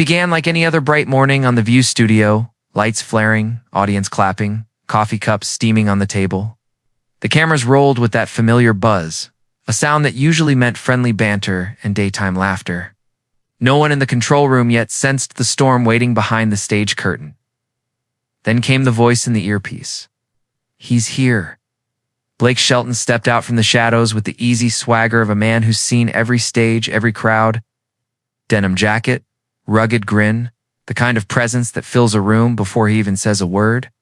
began like any other bright morning on the View studio, lights flaring, audience clapping, coffee cups steaming on the table. The cameras rolled with that familiar buzz, a sound that usually meant friendly banter and daytime laughter. No one in the control room yet sensed the storm waiting behind the stage curtain. Then came the voice in the earpiece. "He's here." Blake Shelton stepped out from the shadows with the easy swagger of a man who's seen every stage, every crowd. Denim jacket, rugged grin, the kind of presence that fills a room before he even says a word.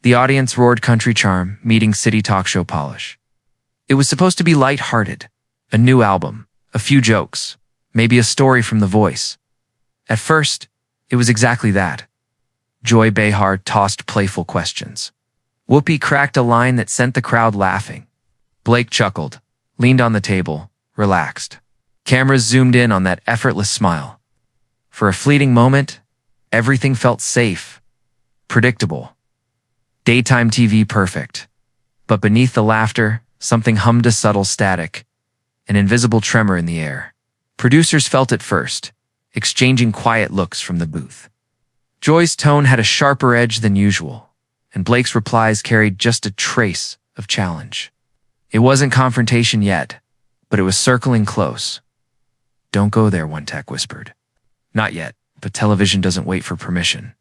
The audience roared country charm, meeting city talk show polish. It was supposed to be light-hearted, a new album, a few jokes, maybe a story from The Voice. At first, it was exactly that. Joy Behar tossed playful questions. Whoopi cracked a line that sent the crowd laughing. Blake chuckled, leaned on the table, relaxed. Cameras zoomed in on that effortless smile. For a fleeting moment, everything felt safe, predictable. Daytime TV perfect. But beneath the laughter, something hummed, a subtle static, an invisible tremor in the air. Producers felt it first, exchanging quiet looks from the booth. Joy's tone had a sharper edge than usual, and Blake's replies carried just a trace of challenge. It wasn't confrontation yet, but it was circling close. "Don't go there," one tech whispered. "Not yet, but television doesn't wait for permission.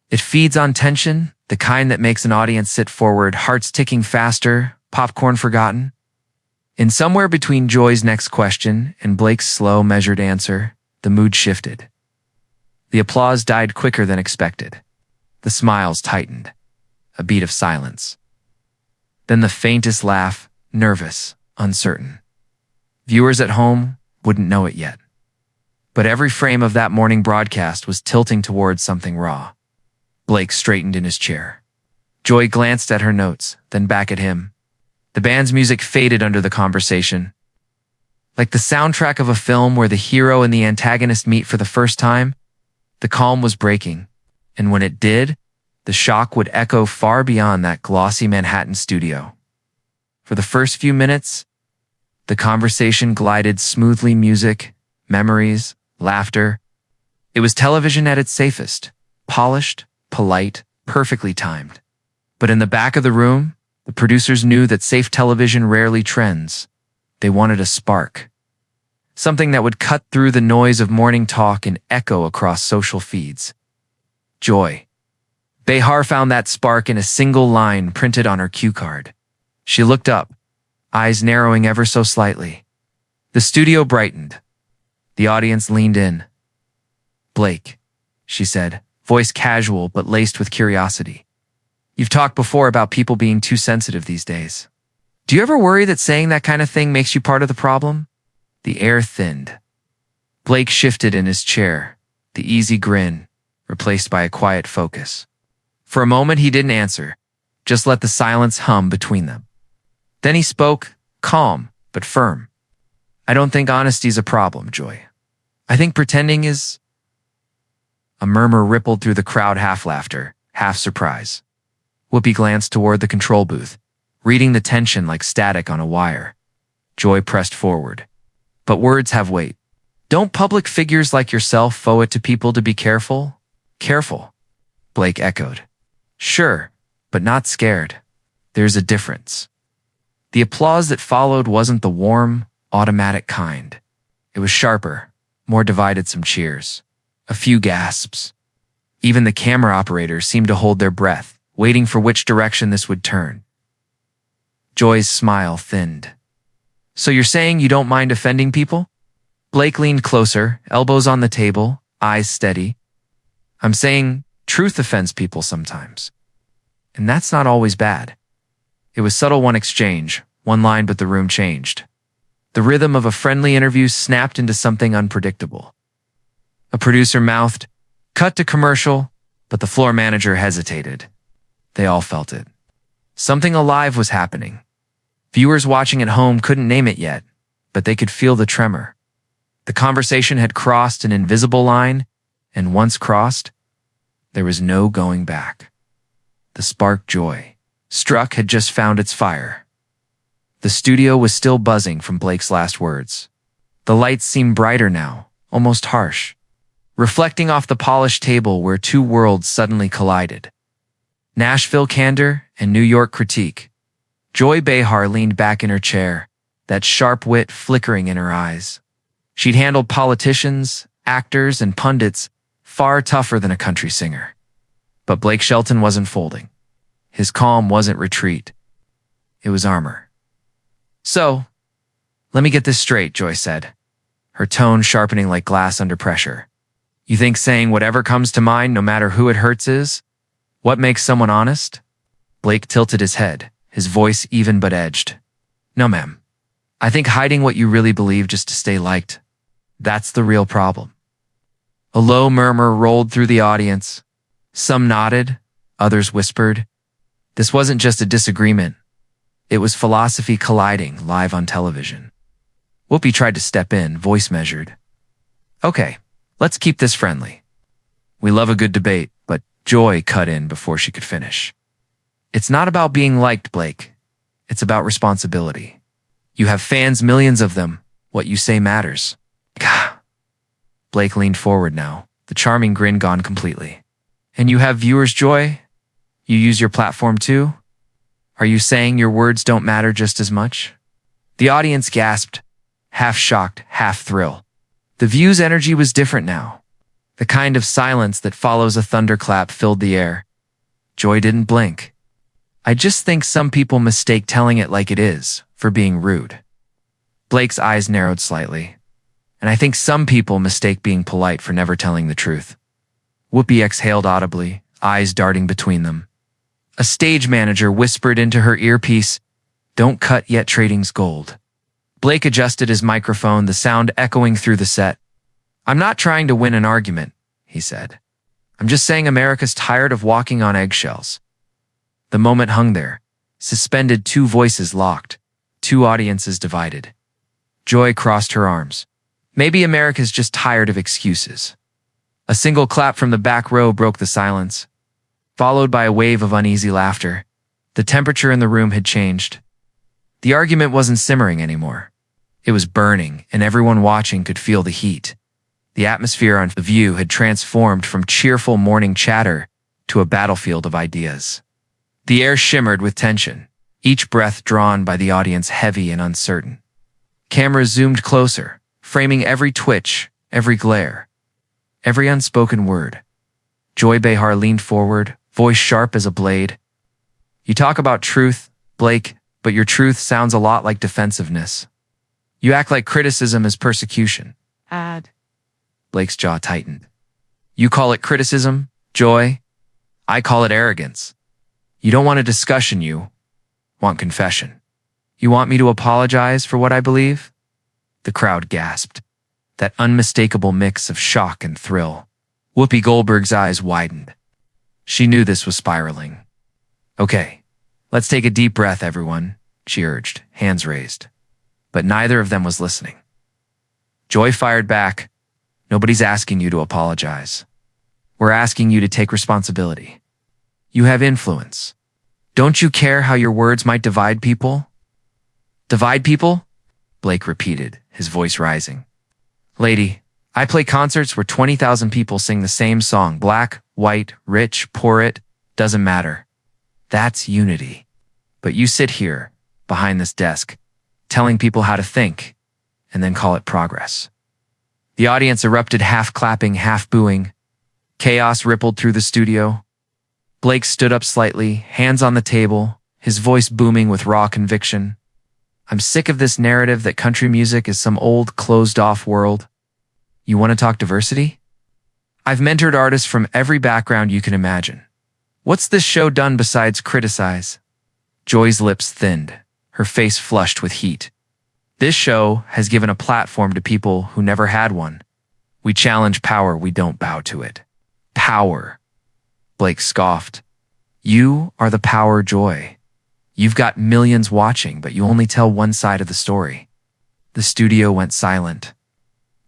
It feeds on tension, the kind that makes an audience sit forward, hearts ticking faster, popcorn forgotten." In somewhere between Joy's next question and Blake's slow, measured answer, the mood shifted. The applause died quicker than expected. The smiles tightened. A beat of silence. Then the faintest laugh, nervous, uncertain. Viewers at home wouldn't know it yet. But every frame of that morning broadcast was tilting towards something raw. Blake straightened in his chair. Joy glanced at her notes, then back at him. The band's music faded under the conversation. Like the soundtrack of a film where the hero and the antagonist meet for the first time, the calm was breaking, and when it did, the shock would echo far beyond that glossy Manhattan studio. For the first few minutes, the conversation glided smoothly, music, memories, laughter. It was television at its safest, polished, polite, perfectly timed. But in the back of the room, the producers knew that safe television rarely trends. They wanted a spark. Something that would cut through the noise of morning talk and echo across social feeds. Joy. Behar found that spark in a single line printed on her cue card. She looked up, eyes narrowing ever so slightly. The studio brightened. The audience leaned in. "Blake," she said, voice casual but laced with curiosity. "You've talked before about people being too sensitive these days. Do you ever worry that saying that kind of thing makes you part of the problem?" The air thinned. Blake shifted in his chair, the easy grin replaced by a quiet focus. For a moment he didn't answer, just let the silence hum between them. Then he spoke, calm but firm. "I don't think honesty's a problem, Joy. I think pretending is—" A murmur rippled through the crowd, half laughter, half surprise. Whoopi glanced toward the control booth, reading the tension like static on a wire. Joy pressed forward. "But words have weight. Don't public figures like yourself owe it to people to be careful?" "Careful," Blake echoed. "Sure, but not scared. There's a difference." The applause that followed wasn't the warm, automatic kind. It was sharper, more divided, some cheers, a few gasps. Even the camera operators seemed to hold their breath, waiting for which direction this would turn. Joy's smile thinned. "So you're saying you don't mind offending people?" Blake leaned closer, elbows on the table, eyes steady. "I'm saying truth offends people sometimes. And that's not always bad." It was subtle, one exchange, one line, but the room changed. The rhythm of a friendly interview snapped into something unpredictable. A producer mouthed, "Cut to commercial," but the floor manager hesitated. They all felt it. Something alive was happening. Viewers watching at home couldn't name it yet, but they could feel the tremor. The conversation had crossed an invisible line, and once crossed, there was no going back. The spark Joy struck had just found its fire. The studio was still buzzing from Blake's last words. The lights seemed brighter now, almost harsh. reflecting off the polished table where two worlds suddenly collided. Nashville candor and New York critique. Joy Behar leaned back in her chair, that sharp wit flickering in her eyes. She'd handled politicians, actors, and pundits far tougher than a country singer. But Blake Shelton wasn't folding. His calm wasn't retreat. It was armor. So, let me get this straight, Joy said, her tone sharpening like glass under pressure. You think saying whatever comes to mind, no matter who it hurts, is what makes someone honest? Blake tilted his head, his voice even but edged. No, ma'am. I think hiding what you really believe just to stay liked, that's the real problem. A low murmur rolled through the audience. Some nodded, others whispered. This wasn't just a disagreement. It was philosophy colliding live on television. Whoopi tried to step in, voice measured. Okay, let's keep this friendly. We love a good debate, but Joy cut in before she could finish. It's not about being liked, Blake. It's about responsibility. You have fans, millions of them. What you say matters. Gah. Blake leaned forward now, the charming grin gone completely. And you have viewers, Joy? You use your platform too? Are you saying your words don't matter just as much? The audience gasped, half shocked, half thrill. The view's energy was different now. The kind of silence that follows a thunderclap filled the air. Joy didn't blink. I just think some people mistake telling it like it is for being rude. Blake's eyes narrowed slightly. And I think some people mistake being polite for never telling the truth. Whoopi exhaled audibly, eyes darting between them. A stage manager whispered into her earpiece, "Don't cut yet, trading's gold." Blake adjusted his microphone, the sound echoing through the set. "I'm not trying to win an argument," he said. "I'm just saying America's tired of walking on eggshells." The moment hung there, suspended, two voices locked, two audiences divided. Joy crossed her arms. Maybe America's just tired of excuses. A single clap from the back row broke the silence, followed by a wave of uneasy laughter. The temperature in the room had changed. The argument wasn't simmering anymore. It was burning, and everyone watching could feel the heat. The atmosphere on The View had transformed from cheerful morning chatter to a battlefield of ideas. The air shimmered with tension, each breath drawn by the audience heavy and uncertain. Cameras zoomed closer, framing every twitch, every glare, every unspoken word. Joy Behar leaned forward, voice sharp as a blade. "You talk about truth, Blake, but your truth sounds a lot like defensiveness. You act like criticism is persecution." Blake's jaw tightened. "You call it criticism, Joy? I call it arrogance. You don't want a discussion, you want confession. You want me to apologize for what I believe?" The crowd gasped, that unmistakable mix of shock and thrill. Whoopi Goldberg's eyes widened. She knew this was spiraling. "Okay, let's take a deep breath, everyone," she urged, hands raised. But neither of them was listening. Joy fired back, "Nobody's asking you to apologize. We're asking you to take responsibility. You have influence. Don't you care how your words might divide people?" "Divide people?" Blake repeated, his voice rising. "Lady, I play concerts where 20,000 people sing the same song. Black, white, rich, poor, it doesn't matter. That's unity. But you sit here, behind this desk, telling people how to think, and then call it progress." The audience erupted, half clapping, half booing. Chaos rippled through the studio. Blake stood up slightly, hands on the table, his voice booming with raw conviction. "I'm sick of this narrative that country music is some old, closed-off world. You want to talk diversity? I've mentored artists from every background you can imagine. What's this show done besides criticize?" Joy's lips thinned, her face flushed with heat. "This show has given a platform to people who never had one. We challenge power, we don't bow to it." "Power," Blake scoffed. "You are the power, Joy. You've got millions watching, but you only tell one side of the story." The studio went silent.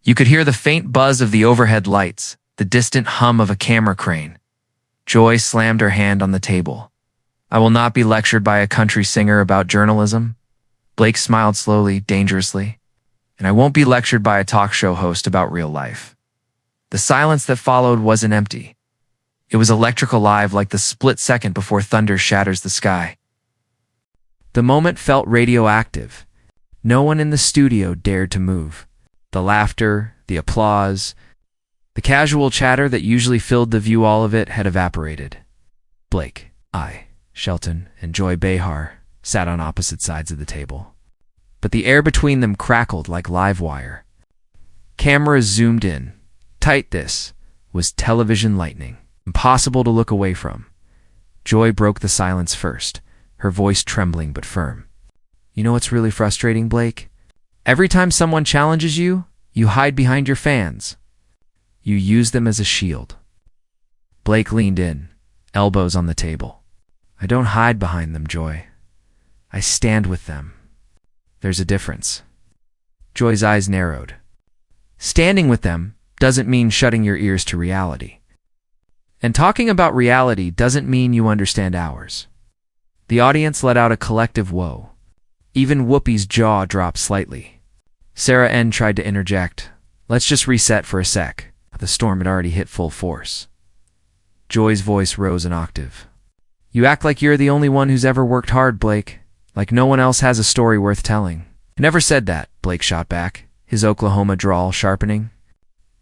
You could hear the faint buzz of the overhead lights, the distant hum of a camera crane. Joy slammed her hand on the table. "I will not be lectured by a country singer about journalism." Blake smiled slowly, dangerously. "And I won't be lectured by a talk show host about real life." The silence that followed wasn't empty. It was electric alive, like the split second before thunder shatters the sky. The moment felt radioactive. No one in the studio dared to move. The laughter, the applause, the casual chatter that usually filled the view, all of it had evaporated. Blake, Shelton, and Behar sat on opposite sides of the table. But the air between them crackled like live wire. Cameras zoomed in. Tight. This was television lightning, impossible to look away from. Joy broke the silence first, her voice trembling but firm. You know what's really frustrating, Blake? Every time someone challenges you, you hide behind your fans. You use them as a shield. Blake leaned in, elbows on the table. I don't hide behind them, Joy. I stand with them. There's a difference. Joy's eyes narrowed. Standing with them doesn't mean shutting your ears to reality. And talking about reality doesn't mean you understand ours. The audience let out a collective whoa. Even Whoopi's jaw dropped slightly. Sarah N. tried to interject. Let's just reset for a sec. The storm had already hit full force. Joy's voice rose an octave. You act like you're the only one who's ever worked hard, Blake. Like no one else has a story worth telling. I never said that, Blake shot back, his Oklahoma drawl sharpening.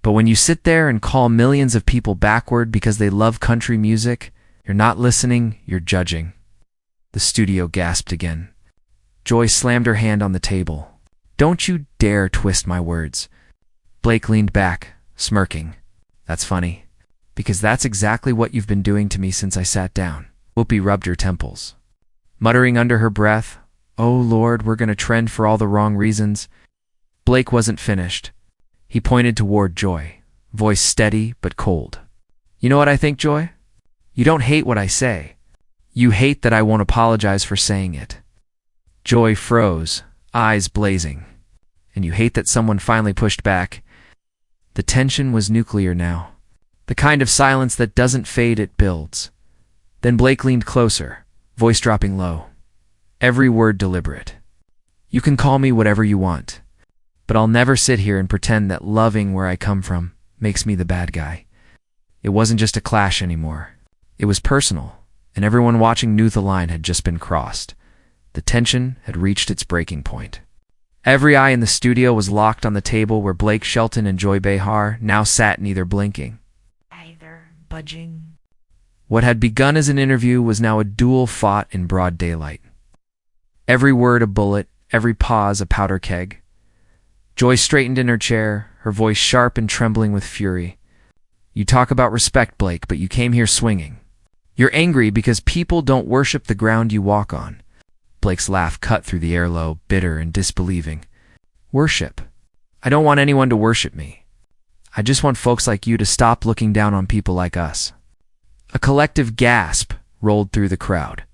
But when you sit there and call millions of people backward because they love country music, you're not listening, you're judging. The studio gasped again. Joy slammed her hand on the table. Don't you dare twist my words. Blake leaned back, smirking. That's funny, because that's exactly what you've been doing to me since I sat down. Whoopi rubbed her temples, muttering under her breath, Oh Lord, we're going to trend for all the wrong reasons. Blake wasn't finished. He pointed toward Joy, voice steady but cold. You know what I think, Joy? You don't hate what I say. You hate that I won't apologize for saying it. Joy froze, eyes blazing. And you hate that someone finally pushed back. The tension was nuclear now. The kind of silence that doesn't fade, it builds. Then Blake leaned closer, voice dropping low. Every word deliberate. You can call me whatever you want, but I'll never sit here and pretend that loving where I come from makes me the bad guy. It wasn't just a clash anymore. It was personal, and everyone watching knew the line had just been crossed. The tension had reached its breaking point. Every eye in the studio was locked on the table where Blake, Shelton, and Joy Behar now sat, neither blinking, either budging. What had begun as an interview was now a duel fought in broad daylight. Every word a bullet, every pause a powder keg. Joy straightened in her chair, her voice sharp and trembling with fury. You talk about respect, Blake, but you came here swinging. You're angry because people don't worship the ground you walk on. Blake's laugh cut through the air, low, bitter and disbelieving. Worship? I don't want anyone to worship me. I just want folks like you to stop looking down on people like us. A collective gasp rolled through the crowd.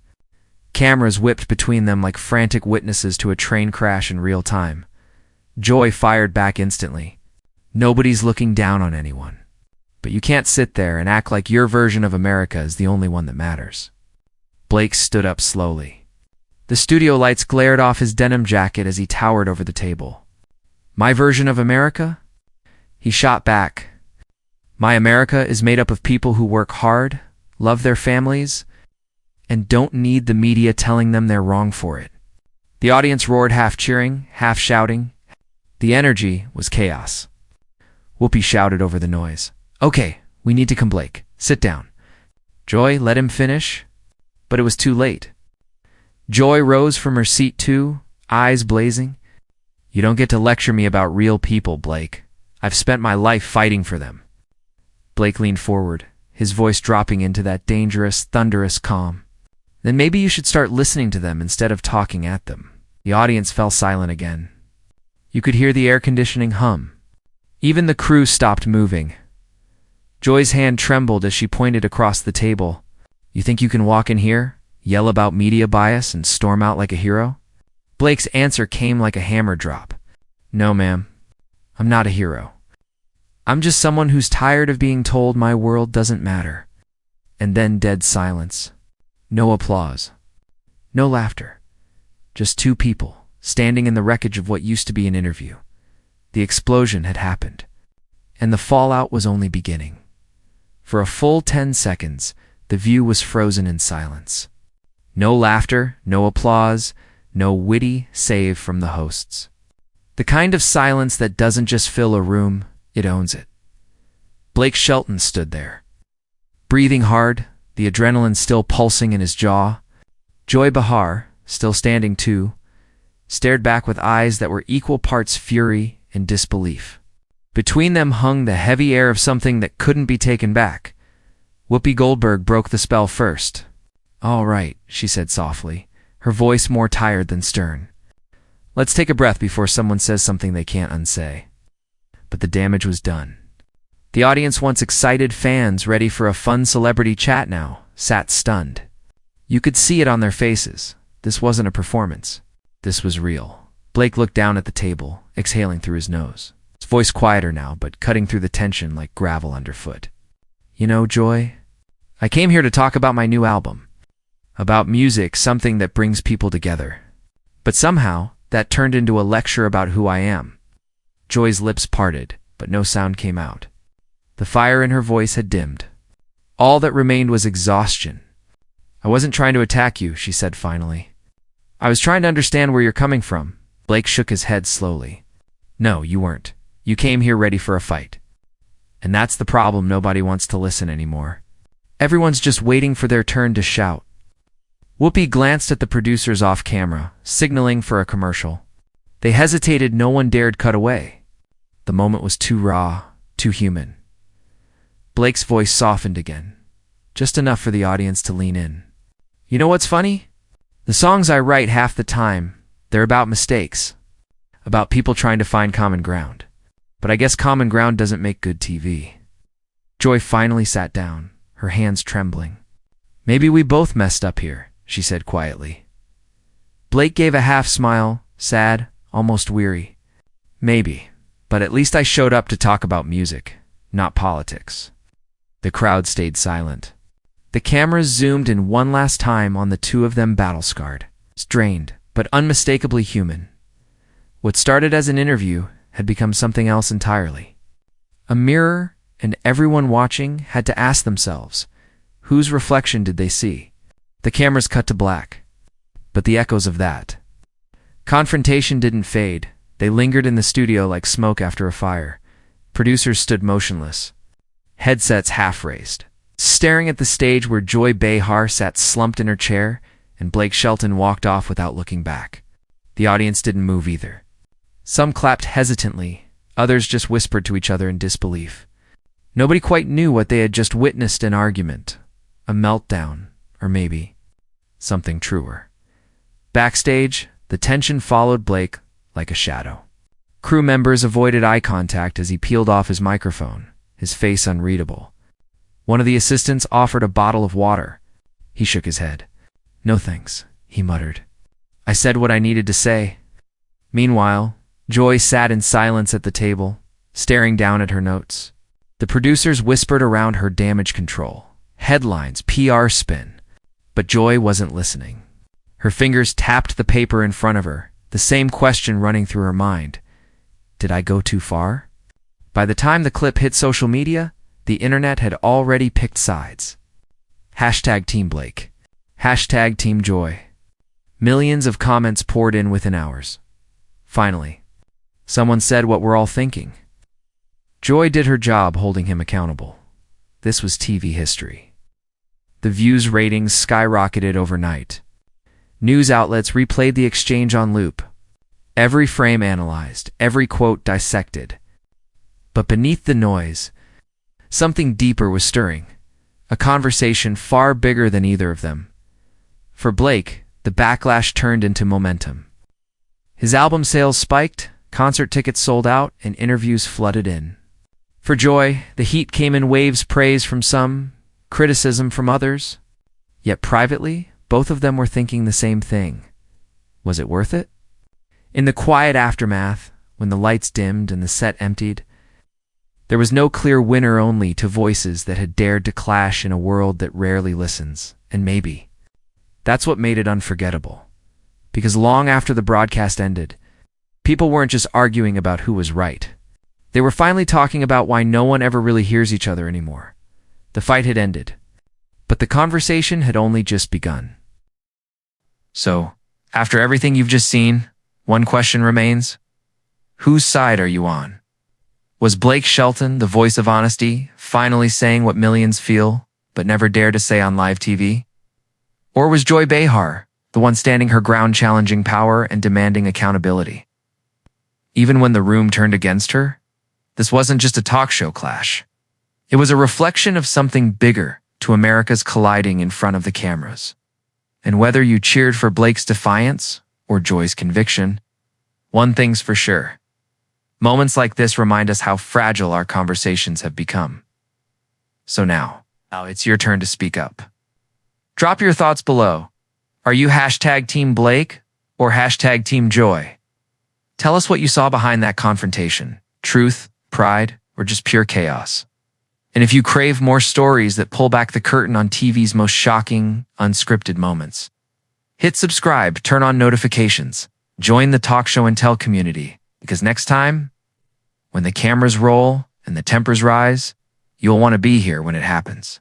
Cameras whipped between them like frantic witnesses to a train crash in real time. Joy fired back instantly. Nobody's looking down on anyone. But you can't sit there and act like your version of America is the only one that matters. Blake stood up slowly. The studio lights glared off his denim jacket as he towered over the table. My version of America? He shot back. My America is made up of people who work hard, love their families, and don't need the media telling them they're wrong for it. The audience roared, half cheering, half shouting. The energy was chaos. Whoopi shouted over the noise. Okay, we need to come, Blake. Sit down. Joy let him finish, but it was too late. Joy rose from her seat too, eyes blazing. You don't get to lecture me about real people, Blake. I've spent my life fighting for them. Blake leaned forward, his voice dropping into that dangerous, thunderous calm. Then maybe you should start listening to them instead of talking at them. The audience fell silent again. You could hear the air conditioning hum. Even the crew stopped moving. Joy's hand trembled as she pointed across the table. You think you can walk in here, yell about media bias, and storm out like a hero? Blake's answer came like a hammer drop. No, ma'am. I'm not a hero. I'm just someone who's tired of being told my world doesn't matter. And then dead silence. No applause. No laughter. Just two people, standing in the wreckage of what used to be an interview. The explosion had happened. And the fallout was only beginning. For a full 10 seconds, the view was frozen in silence. No laughter, no applause, no witty save from the hosts. The kind of silence that doesn't just fill a room, it owns it. Blake Shelton stood there, breathing hard, the adrenaline still pulsing in his jaw. Joy Behar, still standing too, stared back with eyes that were equal parts fury and disbelief. Between them hung the heavy air of something that couldn't be taken back. Whoopi Goldberg broke the spell first. "All right," she said softly, her voice more tired than stern. "Let's take a breath before someone says something they can't unsay." But the damage was done. The audience, once excited fans ready for a fun celebrity chat now, sat stunned. You could see it on their faces. This wasn't a performance. This was real. Blake looked down at the table, exhaling through his nose. His voice quieter now, but cutting through the tension like gravel underfoot. "You know, Joy, I came here to talk about my new album. About music, something that brings people together. But somehow, that turned into a lecture about who I am." Joy's lips parted, but no sound came out. The fire in her voice had dimmed. All that remained was exhaustion. "I wasn't trying to attack you," she said finally. "I was trying to understand where you're coming from." Blake shook his head slowly. "No, you weren't. You came here ready for a fight. And that's the problem. Nobody wants to listen anymore. Everyone's just waiting for their turn to shout." Whoopi glanced at the producers off camera, signaling for a commercial. They hesitated. No one dared cut away. The moment was too raw, too human. Blake's voice softened again, just enough for the audience to lean in. "You know what's funny? The songs I write half the time, they're about mistakes, about people trying to find common ground. But I guess common ground doesn't make good TV." Joy finally sat down, her hands trembling. "Maybe we both messed up here," she said quietly. Blake gave a half smile, sad, almost weary. "Maybe, but at least I showed up to talk about music, not politics." The crowd stayed silent. The cameras zoomed in one last time on the two of them, battle-scarred, strained, but unmistakably human. What started as an interview had become something else entirely. A mirror, and everyone watching had to ask themselves, whose reflection did they see? The cameras cut to black, but the echoes of that confrontation didn't fade. They lingered in the studio like smoke after a fire. Producers stood motionless, headsets half-raised, staring at the stage where Joy Behar sat slumped in her chair and Blake Shelton walked off without looking back. The audience didn't move either. Some clapped hesitantly, others just whispered to each other in disbelief. Nobody quite knew what they had just witnessed: an argument, a meltdown, or maybe something truer. Backstage, the tension followed Blake like a shadow. Crew members avoided eye contact as he peeled off his microphone, his face unreadable. One of the assistants offered a bottle of water. He shook his head. "No thanks," he muttered. "I said what I needed to say." Meanwhile, Joy sat in silence at the table, staring down at her notes. The producers whispered around her: damage control, headlines, PR spin. But Joy wasn't listening. Her fingers tapped the paper in front of her, the same question running through her mind. Did I go too far? By the time the clip hit social media, the internet had already picked sides. Hashtag Team Blake. Hashtag Team Joy. Millions of comments poured in within hours. Finally, someone said what we're all thinking. Joy did her job holding him accountable. This was TV history. The views ratings skyrocketed overnight. News outlets replayed the exchange on loop. Every frame analyzed, every quote dissected. But beneath the noise, something deeper was stirring. A conversation far bigger than either of them. For Blake, the backlash turned into momentum. His album sales spiked, concert tickets sold out, and interviews flooded in. For Joy, the heat came in waves: praise from some, criticism from others. Yet privately, both of them were thinking the same thing. Was it worth it? In the quiet aftermath, when the lights dimmed and the set emptied, there was no clear winner, only two voices that had dared to clash in a world that rarely listens. And maybe that's what made it unforgettable. Because long after the broadcast ended, people weren't just arguing about who was right. They were finally talking about why no one ever really hears each other anymore. The fight had ended, but the conversation had only just begun. So, after everything you've just seen, one question remains. Whose side are you on? Was Blake Shelton, the voice of honesty, finally saying what millions feel, but never dare to say on live TV? Or was Joy Behar, the one standing her ground, challenging power and demanding accountability? Even when the room turned against her, this wasn't just a talk show clash. It was a reflection of something bigger to America's colliding in front of the cameras. And whether you cheered for Blake's defiance or Joy's conviction, one thing's for sure. Moments like this remind us how fragile our conversations have become. So now it's your turn to speak up. Drop your thoughts below. Are you hashtag Team Blake or hashtag Team Joy? Tell us what you saw behind that confrontation. Truth, pride, or just pure chaos. And if you crave more stories that pull back the curtain on TV's most shocking, unscripted moments, hit subscribe, turn on notifications, join the Talk Show and Tell community, because next time, when the cameras roll and the tempers rise, you'll want to be here when it happens.